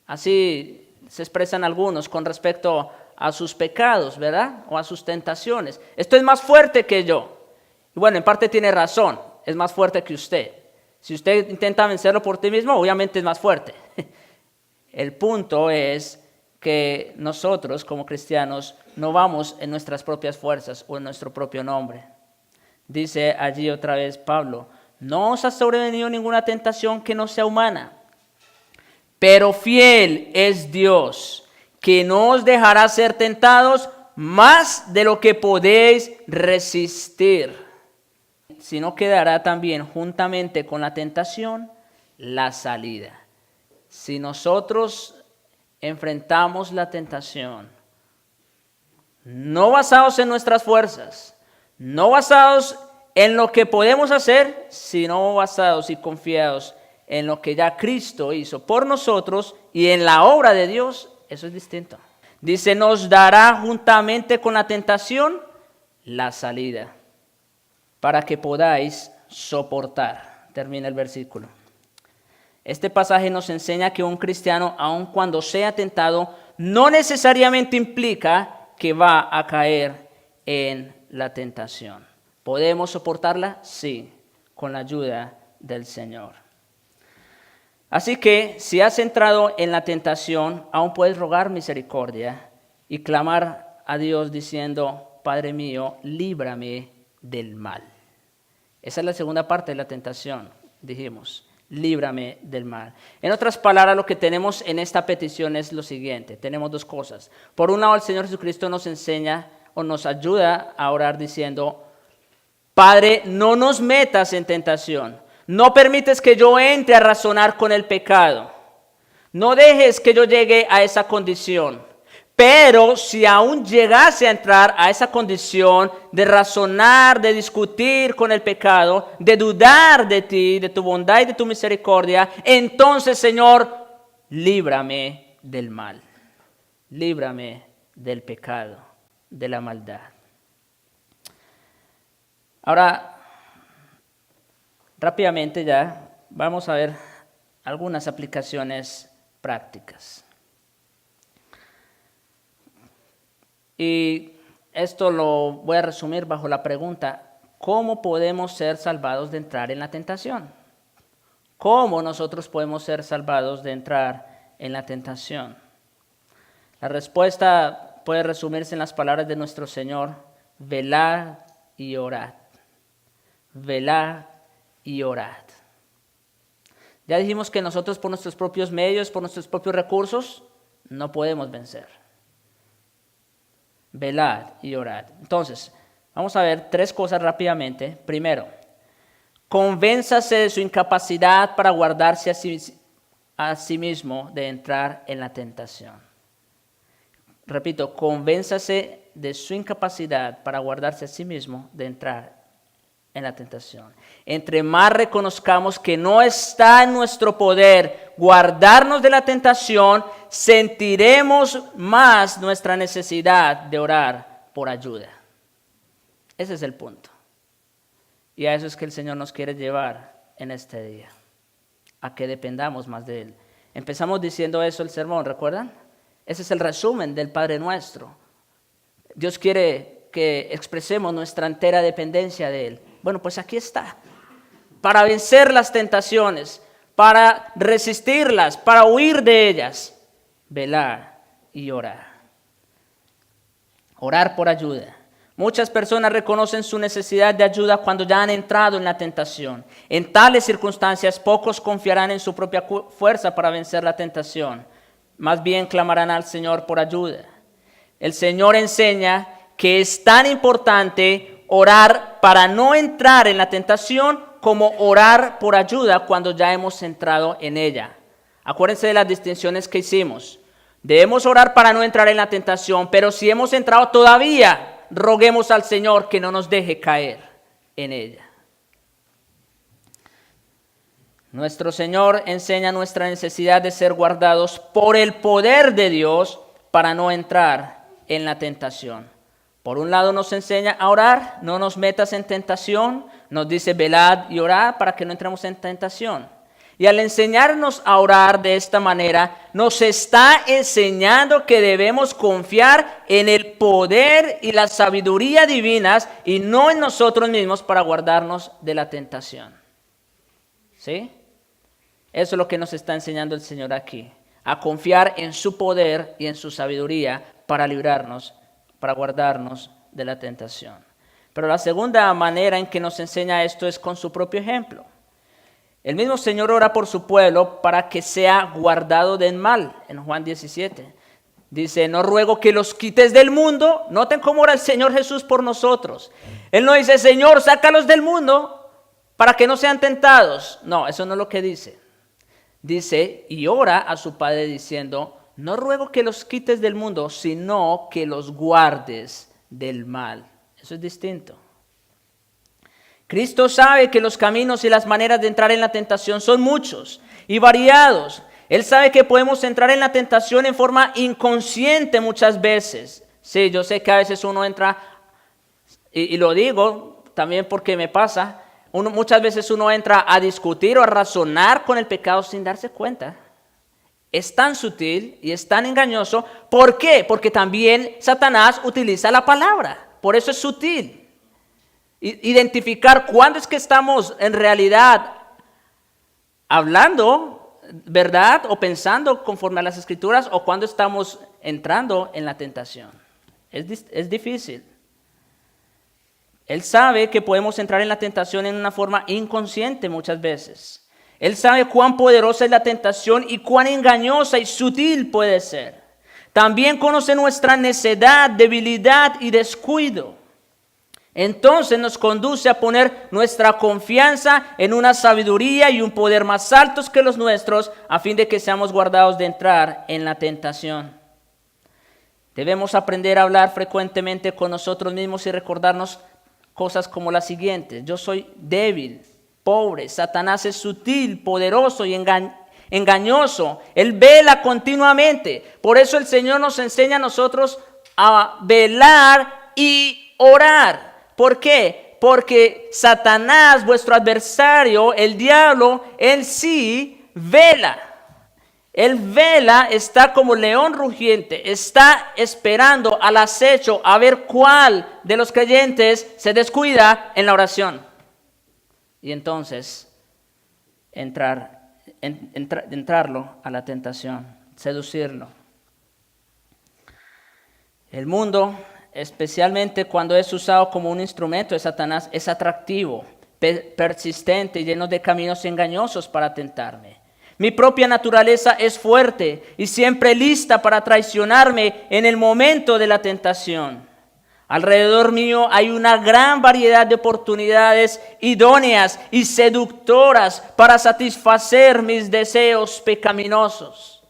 Así se expresan algunos con respecto a sus pecados, ¿verdad? O a sus tentaciones. Esto es más fuerte que yo. Y bueno, en parte tiene razón, es más fuerte que usted. Si usted intenta vencerlo por ti mismo, obviamente es más fuerte. El punto es que nosotros como cristianos no vamos en nuestras propias fuerzas o en nuestro propio nombre. Dice allí otra vez Pablo, no os ha sobrevenido ninguna tentación que no sea humana, pero fiel es Dios, que no os dejará ser tentados más de lo que podéis resistir. sino que dará también juntamente con la tentación la salida. Si nosotros enfrentamos la tentación, no basados en nuestras fuerzas, no basados en lo que podemos hacer, sino basados y confiados en lo que ya Cristo hizo por nosotros y en la obra de Dios, eso es distinto. Dice, nos dará juntamente con la tentación la salida, para que podáis soportar. Termina el versículo. Este pasaje nos enseña que un cristiano, aun cuando sea tentado, no necesariamente implica que va a caer en la tentación. ¿Podemos soportarla? Sí, con la ayuda del Señor. Así que si has entrado en la tentación, aún puedes rogar misericordia y clamar a Dios diciendo, Padre mío, líbrame del mal. Esa es la segunda parte de la tentación, dijimos, líbrame del mal. En otras palabras, lo que tenemos en esta petición es lo siguiente, tenemos dos cosas. Por un lado, el Señor Jesucristo nos enseña o nos ayuda a orar diciendo, Padre, no nos metas en tentación. No permites que yo entre a razonar con el pecado. No dejes que yo llegue a esa condición. Pero si aún llegase a entrar a esa condición de razonar, de discutir con el pecado, de dudar de ti, de tu bondad y de tu misericordia, entonces, Señor, líbrame del mal. Líbrame del pecado, de la maldad. Ahora, rápidamente ya vamos a ver algunas aplicaciones prácticas. Y esto lo voy a resumir bajo la pregunta, ¿cómo podemos ser salvados de entrar en la tentación? ¿Cómo nosotros podemos ser salvados de entrar en la tentación? La respuesta puede resumirse en las palabras de nuestro Señor, velad y orad. Velad y orad. Ya dijimos que nosotros por nuestros propios medios, por nuestros propios recursos, no podemos vencer. Velad y orad. Entonces, vamos a ver tres cosas rápidamente. Primero, convénzase de su incapacidad para guardarse a sí mismo de entrar en la tentación. Repito, convénzase de su incapacidad para guardarse a sí mismo de entrar en la tentación. Entre más reconozcamos que no está en nuestro poder guardarnos de la tentación, sentiremos más nuestra necesidad de orar por ayuda. Ese es el punto. Y a eso es que el Señor nos quiere llevar en este día, a que dependamos más de Él. Empezamos diciendo eso el sermón, ¿recuerdan? Ese es el resumen del Padre Nuestro. Dios quiere que expresemos nuestra entera dependencia de Él. Bueno, pues aquí está. Para vencer las tentaciones, para resistirlas, para huir de ellas, velar y orar. Orar por ayuda. Muchas personas reconocen su necesidad de ayuda cuando ya han entrado en la tentación. En tales circunstancias, pocos confiarán en su propia fuerza para vencer la tentación. Más bien clamarán al Señor por ayuda. El Señor enseña que es tan importante orar para no entrar en la tentación como orar por ayuda cuando ya hemos entrado en ella. Acuérdense de las distinciones que hicimos. Debemos orar para no entrar en la tentación, pero si hemos entrado todavía, roguemos al Señor que no nos deje caer en ella. Nuestro Señor enseña nuestra necesidad de ser guardados por el poder de Dios para no entrar en la tentación. Por un lado nos enseña a orar, no nos metas en tentación, nos dice velad y orad para que no entremos en tentación. Y al enseñarnos a orar de esta manera, nos está enseñando que debemos confiar en el poder y la sabiduría divinas y no en nosotros mismos para guardarnos de la tentación. ¿Sí? Eso es lo que nos está enseñando el Señor aquí, a confiar en su poder y en su sabiduría para librarnos, para guardarnos de la tentación. Pero la segunda manera en que nos enseña esto es con su propio ejemplo. El mismo Señor ora por su pueblo para que sea guardado del mal, en Juan 17. Dice, no ruego que los quites del mundo. Noten cómo ora el Señor Jesús por nosotros. Él no dice, Señor, sácalos del mundo para que no sean tentados. No, eso no es lo que dice. Dice, y ora a su Padre diciendo, no ruego que los quites del mundo, sino que los guardes del mal. Eso es distinto. Cristo sabe que los caminos y las maneras de entrar en la tentación son muchos y variados. Él sabe que podemos entrar en la tentación en forma inconsciente muchas veces. Sí, yo sé que a veces uno entra, y lo digo también porque me pasa, muchas veces uno entra a discutir o a razonar con el pecado sin darse cuenta. Es tan sutil y es tan engañoso. ¿Por qué? Porque también Satanás utiliza la palabra. Por eso es sutil. Identificar cuándo es que estamos en realidad hablando verdad o pensando conforme a las Escrituras o cuando estamos entrando en la tentación. Es difícil. Él sabe que podemos entrar en la tentación en una forma inconsciente muchas veces. Él sabe cuán poderosa es la tentación y cuán engañosa y sutil puede ser. También conoce nuestra necedad, debilidad y descuido. Entonces nos conduce a poner nuestra confianza en una sabiduría y un poder más altos que los nuestros, a fin de que seamos guardados de entrar en la tentación. Debemos aprender a hablar frecuentemente con nosotros mismos y recordarnos cosas como las siguientes. Yo soy débil, pobre, Satanás es sutil, poderoso y engañoso. Él vela continuamente. Por eso el Señor nos enseña a nosotros a velar y orar. ¿Por qué? Porque Satanás, vuestro adversario, el diablo, él sí vela. Él vela, está como león rugiente, está esperando al acecho a ver cuál de los creyentes se descuida en la oración. Y entonces entrarlo a la tentación, seducirlo. El mundo, especialmente cuando es usado como un instrumento de Satanás, es atractivo, persistente y lleno de caminos engañosos para tentarme. Mi propia naturaleza es fuerte y siempre lista para traicionarme en el momento de la tentación. Alrededor mío hay una gran variedad de oportunidades idóneas y seductoras para satisfacer mis deseos pecaminosos.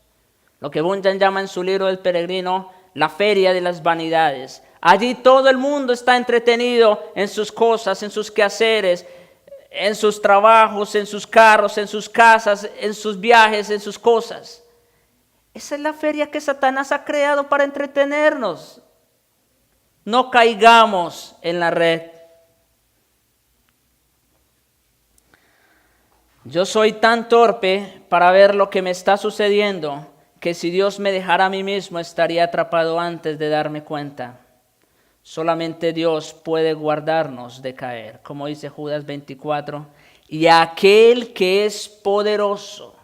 Lo que Bunyan llama en su libro El Peregrino, la feria de las vanidades. Allí todo el mundo está entretenido en sus cosas, en sus quehaceres, en sus trabajos, en sus carros, en sus casas, en sus viajes, en sus cosas. Esa es la feria que Satanás ha creado para entretenernos. No caigamos en la red. Yo soy tan torpe para ver lo que me está sucediendo que si Dios me dejara a mí mismo estaría atrapado antes de darme cuenta. Solamente Dios puede guardarnos de caer, como dice Judas 24. Y aquel que es poderoso,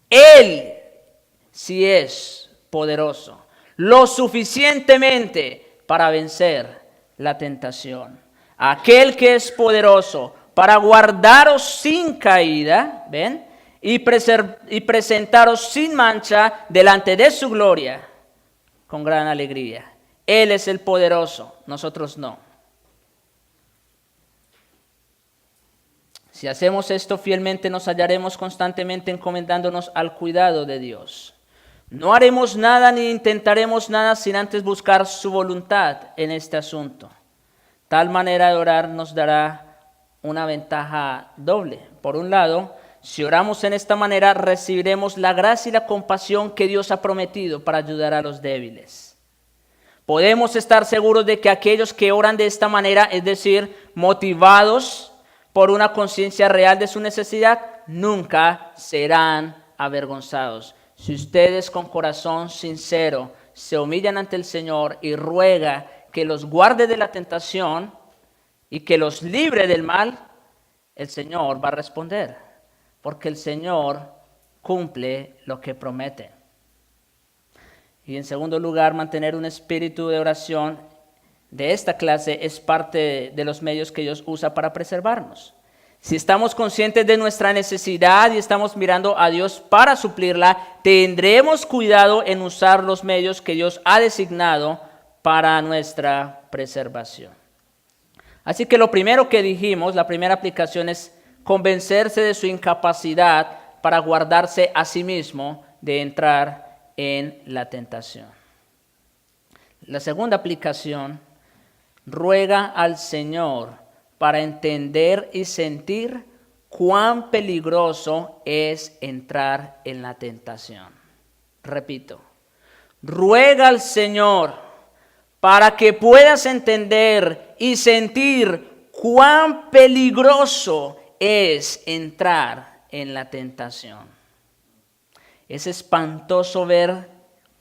Él sí es poderoso, lo suficientemente para vencer la tentación. Aquel que es poderoso para guardaros sin caída, ¿ven? Y presentaros sin mancha delante de su gloria con gran alegría. Él es el poderoso, nosotros no. Si hacemos esto fielmente, nos hallaremos constantemente encomendándonos al cuidado de Dios. No haremos nada ni intentaremos nada sin antes buscar su voluntad en este asunto. Tal manera de orar nos dará una ventaja doble. Por un lado, si oramos en esta manera, recibiremos la gracia y la compasión que Dios ha prometido para ayudar a los débiles. Podemos estar seguros de que aquellos que oran de esta manera, es decir, motivados por una conciencia real de su necesidad, nunca serán avergonzados. Si ustedes con corazón sincero se humillan ante el Señor y ruega que los guarde de la tentación y que los libre del mal, el Señor va a responder, porque el Señor cumple lo que promete. Y en segundo lugar, mantener un espíritu de oración de esta clase es parte de los medios que Dios usa para preservarnos. Si estamos conscientes de nuestra necesidad y estamos mirando a Dios para suplirla, tendremos cuidado en usar los medios que Dios ha designado para nuestra preservación. Así que lo primero que dijimos, la primera aplicación es convencerse de su incapacidad para guardarse a sí mismo de entrar en la tentación. La segunda aplicación, ruega al Señor para entender y sentir cuán peligroso es entrar en la tentación. Repito, ruega al Señor para que puedas entender y sentir cuán peligroso es entrar en la tentación. Es espantoso ver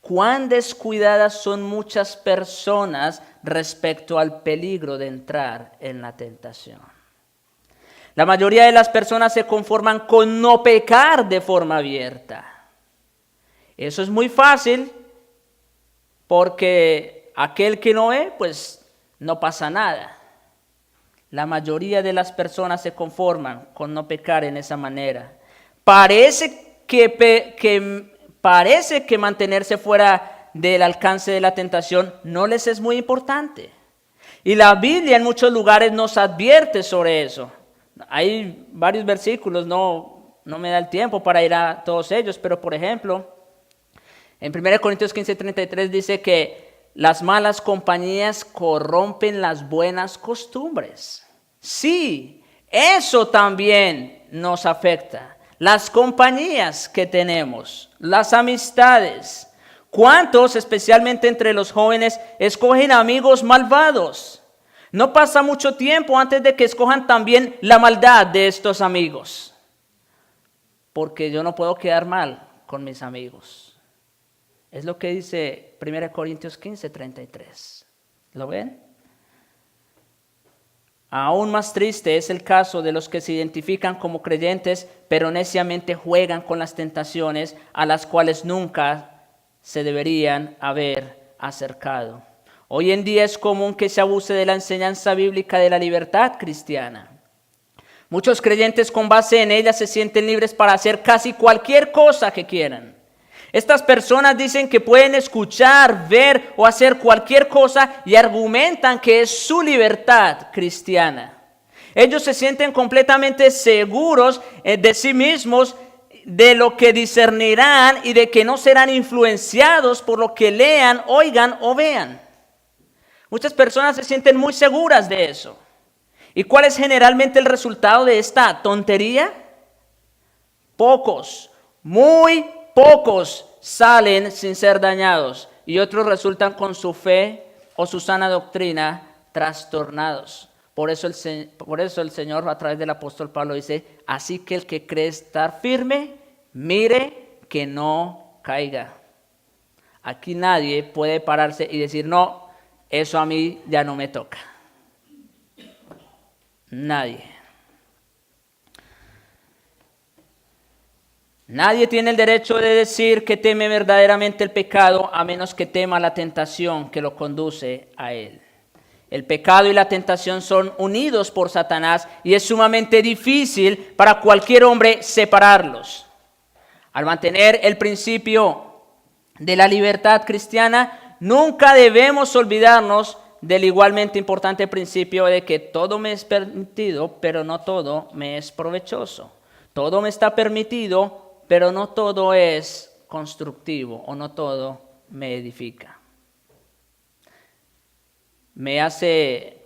cuán descuidadas son muchas personas respecto al peligro de entrar en la tentación. La mayoría de las personas se conforman con no pecar de forma abierta. Eso es muy fácil porque aquel que no ve, pues no pasa nada. La mayoría de las personas se conforman con no pecar en esa manera. Parece que mantenerse fuera del alcance de la tentación no les es muy importante. Y la Biblia en muchos lugares nos advierte sobre eso. Hay varios versículos, no me da el tiempo para ir a todos ellos, pero por ejemplo, en 1 Corintios 15:33 dice que las malas compañías corrompen las buenas costumbres. Sí, eso también nos afecta. Las compañías que tenemos, las amistades. ¿Cuántos, especialmente entre los jóvenes, escogen amigos malvados? No pasa mucho tiempo antes de que escojan también la maldad de estos amigos. Porque yo no puedo quedar mal con mis amigos. Es lo que dice 1 Corintios 15:33. ¿Lo ven? Aún más triste es el caso de los que se identifican como creyentes, pero neciamente juegan con las tentaciones a las cuales nunca se deberían haber acercado. Hoy en día es común que se abuse de la enseñanza bíblica de la libertad cristiana. Muchos creyentes con base en ella se sienten libres para hacer casi cualquier cosa que quieran. Estas personas dicen que pueden escuchar, ver o hacer cualquier cosa y argumentan que es su libertad cristiana. Ellos se sienten completamente seguros de sí mismos, de lo que discernirán y de que no serán influenciados por lo que lean, oigan o vean. Muchas personas se sienten muy seguras de eso. ¿Y cuál es generalmente el resultado de esta tontería? Pocos, muy pocos salen sin ser dañados y otros resultan con su fe o su sana doctrina trastornados. Por eso el Señor a través del apóstol Pablo dice, así que el que cree estar firme, mire que no caiga. Aquí nadie puede pararse y decir, no, eso a mí ya no me toca. Nadie. Nadie tiene el derecho de decir que teme verdaderamente el pecado a menos que tema la tentación que lo conduce a él. El pecado y la tentación son unidos por Satanás y es sumamente difícil para cualquier hombre separarlos. Al mantener el principio de la libertad cristiana, nunca debemos olvidarnos del igualmente importante principio de que todo me es permitido, pero no todo me es provechoso. Todo me está permitido, pero no todo es constructivo o no todo me edifica. Me hace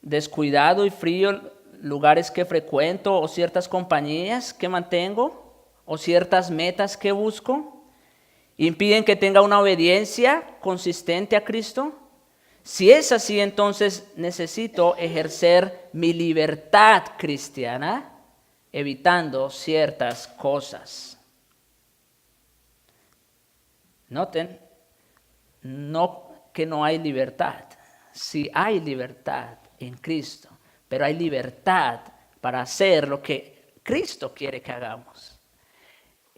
descuidado y frío lugares que frecuento o ciertas compañías que mantengo o ciertas metas que busco. ¿Impiden que tenga una obediencia consistente a Cristo? Si es así, entonces necesito ejercer mi libertad cristiana evitando ciertas cosas. Noten, no que no hay libertad. Sí hay libertad en Cristo, pero hay libertad para hacer lo que Cristo quiere que hagamos.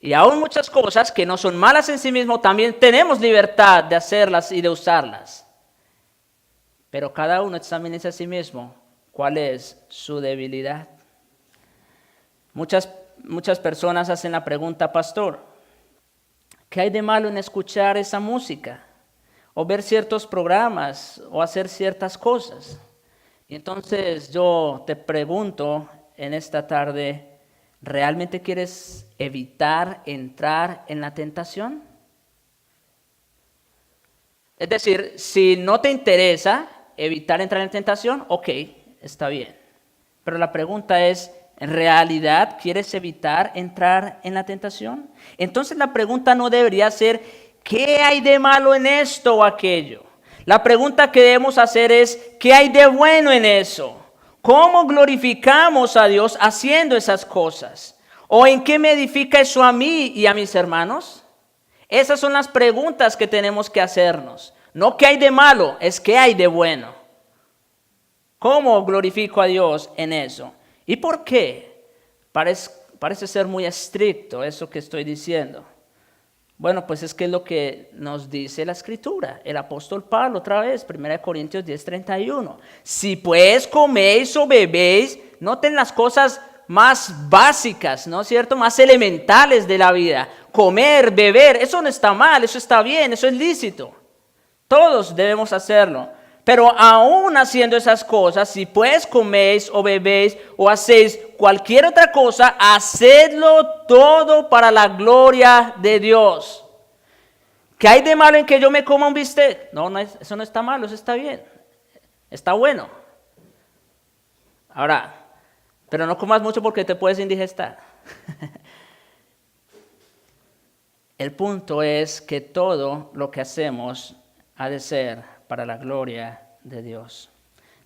Y aún muchas cosas que no son malas en sí mismo, también tenemos libertad de hacerlas y de usarlas. Pero cada uno examínese a sí mismo cuál es su debilidad. Muchas personas hacen la pregunta, pastor, ¿qué hay de malo en escuchar esa música? O ver ciertos programas o hacer ciertas cosas. Y entonces yo te pregunto en esta tarde, ¿realmente quieres evitar entrar en la tentación? Es decir, si no te interesa evitar entrar en tentación, ok, está bien. Pero la pregunta es, ¿en realidad quieres evitar entrar en la tentación? Entonces la pregunta no debería ser, ¿qué hay de malo en esto o aquello? La pregunta que debemos hacer es, ¿qué hay de bueno en eso? ¿Cómo glorificamos a Dios haciendo esas cosas? ¿O en qué me edifica eso a mí y a mis hermanos? Esas son las preguntas que tenemos que hacernos. No qué hay de malo, es qué hay de bueno. ¿Cómo glorifico a Dios en eso? ¿Y por qué? Parece ser muy estricto eso que estoy diciendo. Bueno, pues es que es lo que nos dice la Escritura. El apóstol Pablo, otra vez, 1 Corintios 10:31. Si pues coméis o bebéis, noten las cosas más básicas, ¿no es cierto? Más elementales de la vida. Comer, beber, eso no está mal, eso está bien, eso es lícito. Todos debemos hacerlo. Pero aún haciendo esas cosas, si pues coméis o bebéis o hacéis cualquier otra cosa, hacedlo todo para la gloria de Dios. ¿Qué hay de malo en que yo me coma un bistec? No, eso no está malo, eso está bien. Está bueno. Ahora, pero no comas mucho porque te puedes indigestar. El punto es que todo lo que hacemos ha de ser para la gloria de Dios.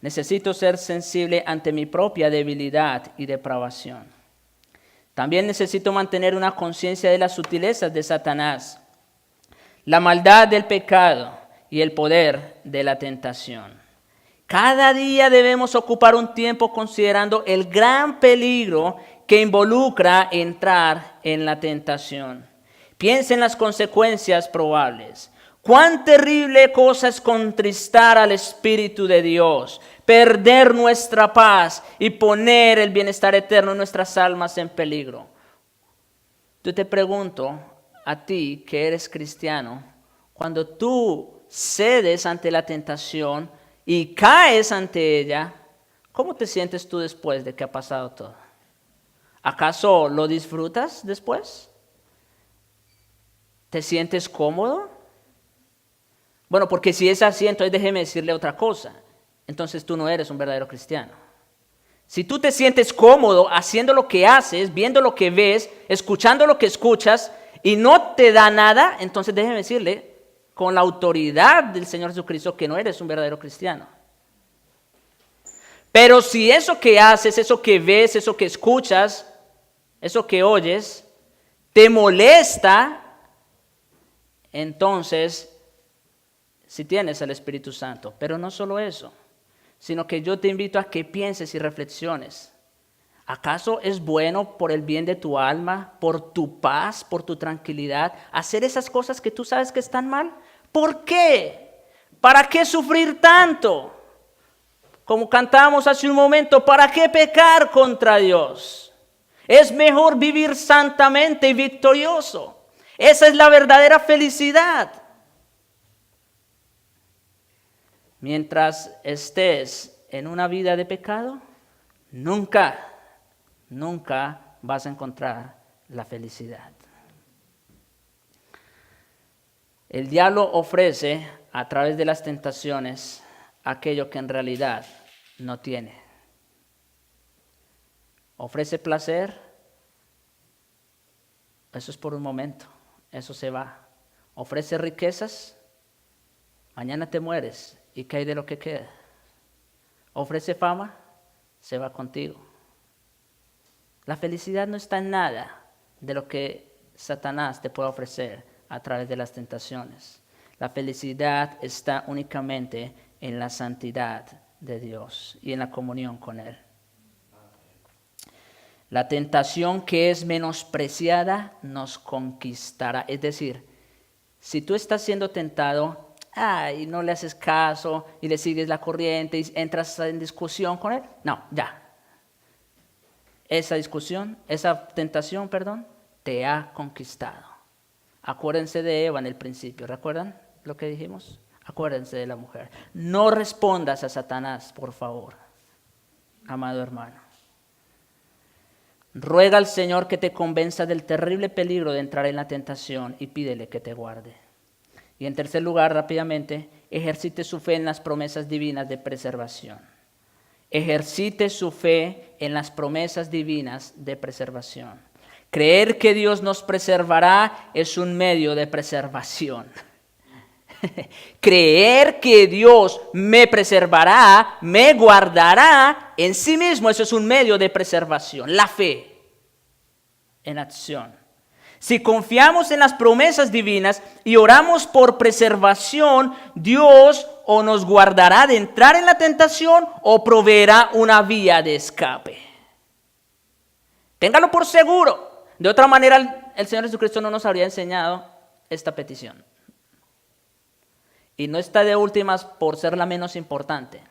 Necesito ser sensible ante mi propia debilidad y depravación. También necesito mantener una conciencia de las sutilezas de Satanás, la maldad del pecado y el poder de la tentación. Cada día debemos ocupar un tiempo considerando el gran peligro que involucra entrar en la tentación. Piensa en las consecuencias probables. Cuán terrible cosa es contristar al Espíritu de Dios, perder nuestra paz y poner el bienestar eterno de nuestras almas en peligro. Yo te pregunto a ti que eres cristiano, cuando tú cedes ante la tentación y caes ante ella, ¿cómo te sientes tú después de que ha pasado todo? ¿Acaso lo disfrutas después? ¿Te sientes cómodo? Bueno, porque si es así, entonces déjeme decirle otra cosa. Entonces tú no eres un verdadero cristiano. Si tú te sientes cómodo haciendo lo que haces, viendo lo que ves, escuchando lo que escuchas y no te da nada, entonces déjeme decirle con la autoridad del Señor Jesucristo que no eres un verdadero cristiano. Pero si eso que haces, eso que ves, eso que escuchas, eso que oyes, te molesta, entonces si tienes el Espíritu Santo. Pero no solo eso, sino que yo te invito a que pienses y reflexiones. ¿Acaso es bueno por el bien de tu alma, por tu paz, por tu tranquilidad, hacer esas cosas que tú sabes que están mal? ¿Por qué? ¿Para qué sufrir tanto? Como cantamos hace un momento, ¿para qué pecar contra Dios? Es mejor vivir santamente y victorioso. Esa es la verdadera felicidad. Mientras estés en una vida de pecado, nunca vas a encontrar la felicidad. El diablo ofrece a través de las tentaciones aquello que en realidad no tiene. Ofrece placer, eso es por un momento, eso se va. Ofrece riquezas, mañana te mueres. ¿Y qué hay de lo que queda? Ofrece fama, se va contigo. La felicidad no está en nada de lo que Satanás te puede ofrecer a través de las tentaciones. La felicidad está únicamente en la santidad de Dios y en la comunión con Él. La tentación que es menospreciada nos conquistará. Es decir, si tú estás siendo tentado, y no le haces caso y le sigues la corriente y entras en discusión con él, no, ya. esa discusión, esa tentación, perdón, te ha conquistado. Acuérdense de Eva en el principio, ¿recuerdan lo que dijimos? Acuérdense de la mujer. No respondas a Satanás, por favor, amado hermano. Ruega al Señor que te convenza del terrible peligro de entrar en la tentación y pídele que te guarde. Y en tercer lugar, rápidamente, ejercite su fe en las promesas divinas de preservación. Ejercite su fe en las promesas divinas de preservación. Creer que Dios nos preservará es un medio de preservación. Creer que Dios me preservará, me guardará, en sí mismo eso es un medio de preservación. La fe en acción. Si confiamos en las promesas divinas y oramos por preservación, Dios o nos guardará de entrar en la tentación o proveerá una vía de escape. Téngalo por seguro. De otra manera, el Señor Jesucristo no nos habría enseñado esta petición. Y no está de últimas por ser la menos importante.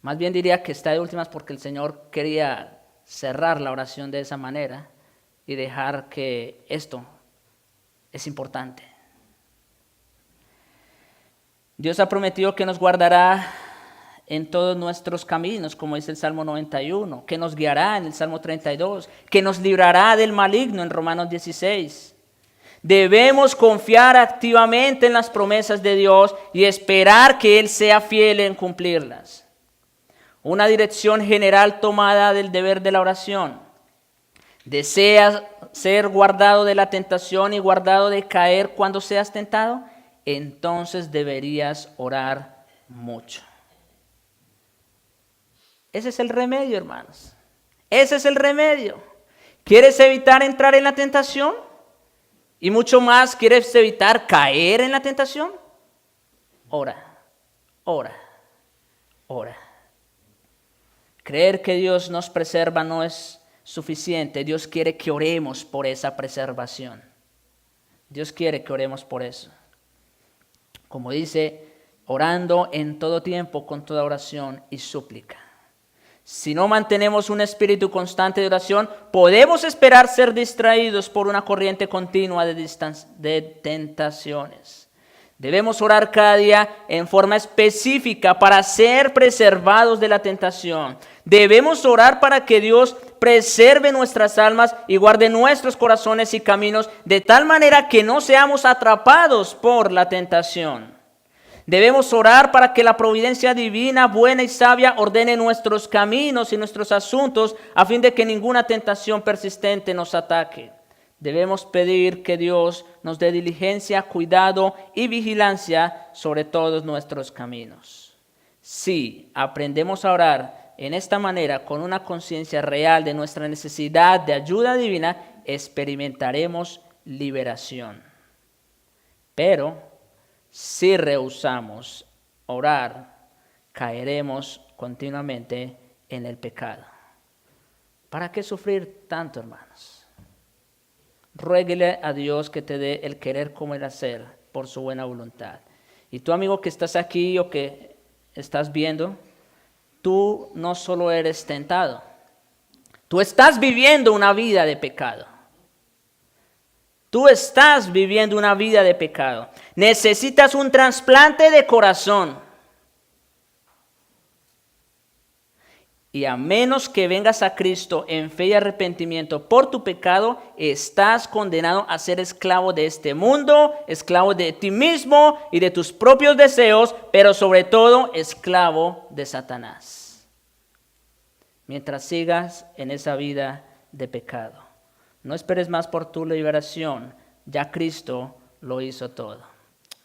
Más bien diría que está de últimas porque el Señor quería cerrar la oración de esa manera y dejar que esto es importante. Dios ha prometido que nos guardará en todos nuestros caminos, como dice el Salmo 91, que nos guiará en el Salmo 32, que nos librará del maligno en Romanos 16. Debemos confiar activamente en las promesas de Dios y esperar que Él sea fiel en cumplirlas. Una dirección general tomada del deber de la oración. ¿Deseas ser guardado de la tentación y guardado de caer cuando seas tentado? Entonces deberías orar mucho. Ese es el remedio, hermanos. Ese es el remedio. ¿Quieres evitar entrar en la tentación? Y mucho más, ¿quieres evitar caer en la tentación? Ora, ora, ora. Creer que Dios nos preserva no es suficiente. Dios quiere que oremos por esa preservación. Dios quiere que oremos por eso. Como dice, orando en todo tiempo con toda oración y súplica. Si no mantenemos un espíritu constante de oración, podemos esperar ser distraídos por una corriente continua de tentaciones. Debemos orar cada día en forma específica para ser preservados de la tentación. Debemos orar para que Dios preserve nuestras almas y guarde nuestros corazones y caminos de tal manera que no seamos atrapados por la tentación. Debemos orar para que la providencia divina, buena y sabia, ordene nuestros caminos y nuestros asuntos a fin de que ninguna tentación persistente nos ataque. Debemos pedir que Dios nos dé diligencia, cuidado y vigilancia sobre todos nuestros caminos. Si aprendemos a orar en esta manera con una conciencia real de nuestra necesidad de ayuda divina, experimentaremos liberación. Pero si rehusamos orar, caeremos continuamente en el pecado. ¿Para qué sufrir tanto, hermanos? Ruéguele a Dios que te dé el querer como el hacer por su buena voluntad. Y tú, amigo, que estás aquí o que estás viendo, tú no solo eres tentado, tú estás viviendo una vida de pecado. Tú estás viviendo una vida de pecado. Necesitas un trasplante de corazón. Y a menos que vengas a Cristo en fe y arrepentimiento por tu pecado, estás condenado a ser esclavo de este mundo, esclavo de ti mismo y de tus propios deseos, pero sobre todo esclavo de Satanás. Mientras sigas en esa vida de pecado. No esperes más por tu liberación, ya Cristo lo hizo todo.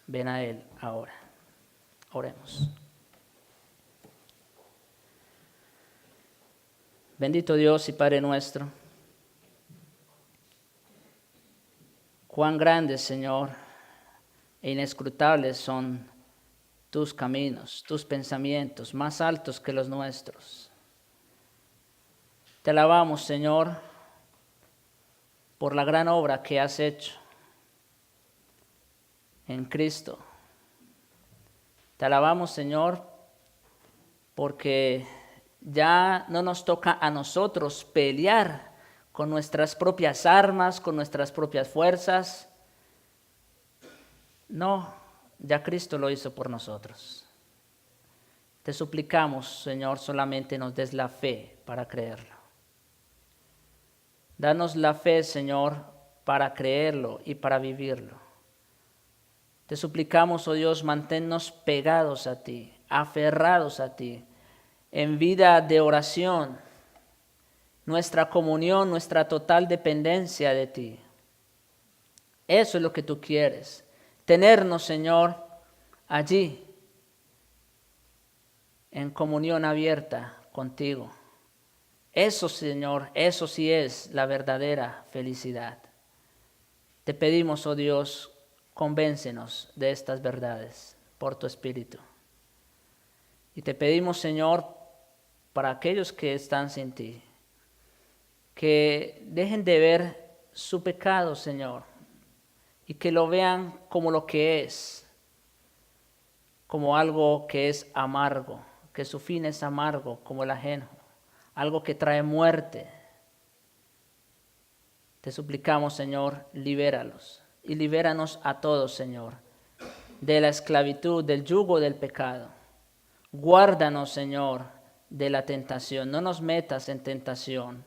Ven a Él ahora. Oremos. Bendito Dios y Padre nuestro, cuán grandes, Señor, e inescrutables son tus caminos, tus pensamientos, más altos que los nuestros. Te alabamos, Señor, por la gran obra que has hecho en Cristo. Te alabamos, Señor, porque Ya no nos toca a nosotros pelear con nuestras propias armas, con nuestras propias fuerzas. No, ya Cristo lo hizo por nosotros. Te suplicamos, Señor, solamente nos des la fe para creerlo. Danos la fe, Señor, para creerlo y para vivirlo. Te suplicamos, oh Dios, manténnos pegados a ti, aferrados a ti, en vida de oración, nuestra comunión, nuestra total dependencia de ti. Eso es lo que tú quieres, tenernos, Señor, allí, en comunión abierta contigo. Eso, Señor, eso sí es la verdadera felicidad. Te pedimos, oh Dios, convéncenos de estas verdades por tu Espíritu. Y te pedimos, Señor, para aquellos que están sin ti, que dejen de ver su pecado, Señor, y que lo vean como lo que es, como algo que es amargo, que su fin es amargo como el ajeno, algo que trae muerte. Te suplicamos, Señor, libéralos y libéranos a todos, Señor, de la esclavitud, del yugo del pecado. Guárdanos, Señor, de la tentación, no nos metas en tentación.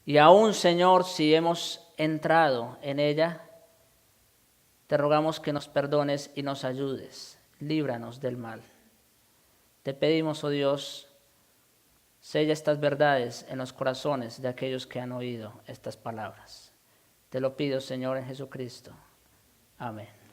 Y aún, Señor, si hemos entrado en ella, te rogamos que nos perdones y nos ayudes. Líbranos del mal. Te pedimos, oh Dios, sella estas verdades en los corazones de aquellos que han oído estas palabras. Te lo pido, Señor, en Jesucristo. Amén.